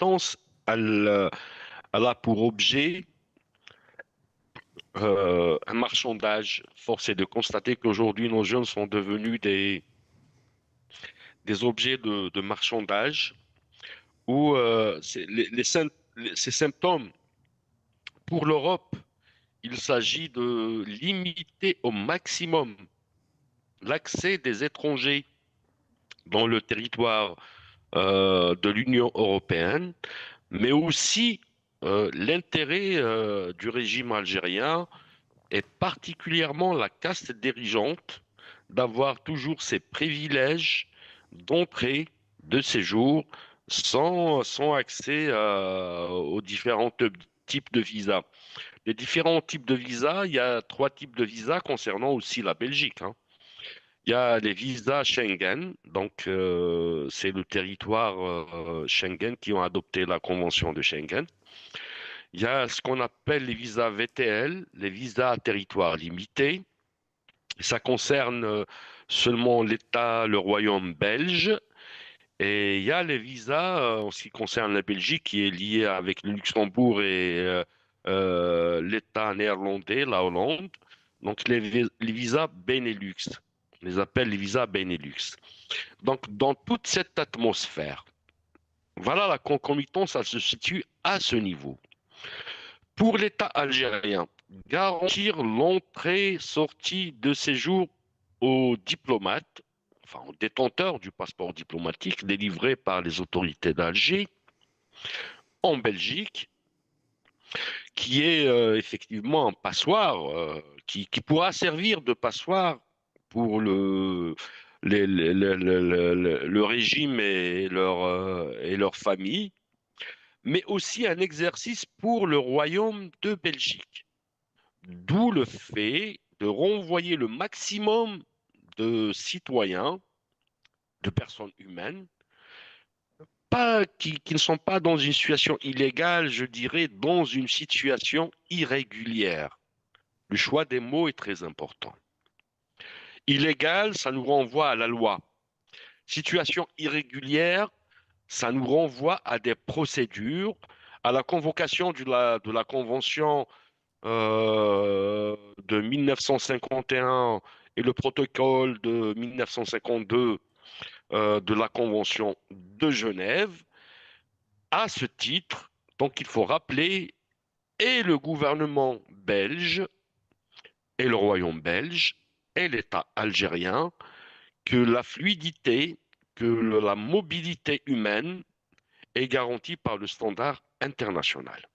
concomitance, elle, elle a pour objet un marchandage. Force est de constater qu'aujourd'hui, nos jeunes sont devenus des objets de marchandage où ces symptômes, pour l'Europe, il s'agit de limiter au maximum l'accès des étrangers dans le territoire de l'Union européenne, mais aussi l'intérêt du régime algérien et particulièrement la caste dirigeante d'avoir toujours ces privilèges d'entrée, de séjour, sans accès aux différents types de visas. Les différents types de visas, il y a trois types de visas concernant aussi la Belgique, hein. Il y a les visas Schengen, donc c'est le territoire Schengen qui ont adopté la convention de Schengen. Il y a ce qu'on appelle les visas VTL, les visas à territoire limité. Ça concerne seulement l'État, le royaume belge. Et il y a les visas en ce qui concerne la Belgique qui est lié avec le Luxembourg et l'État néerlandais, la Hollande. Donc les visas Benelux. On les appelle les visas Benelux. Donc dans toute cette atmosphère, voilà la concomitance, elle se situe à ce niveau. Pour l'État algérien, garantir l'entrée-sortie de séjour aux diplomates, enfin aux détenteurs du passeport diplomatique délivré par les autorités d'Alger en Belgique, qui est effectivement un passoire, qui pourra servir de passoire pour le régime et leur famille, mais aussi un exercice pour le royaume de Belgique. D'où le fait de renvoyer le maximum de citoyens, de personnes humaines, qui ne sont pas dans une situation illégale, je dirais, dans une situation irrégulière. Le choix des mots est très important. Illégal, ça nous renvoie à la loi. Situation irrégulière, ça nous renvoie à des procédures, à la convocation de la Convention de 1951 et le protocole de 1952 de la Convention de Genève. À ce titre, donc il faut rappeler, et le gouvernement belge, et le royaume belge, et l'État algérien, que la fluidité, la mobilité humaine est garantie par le standard international.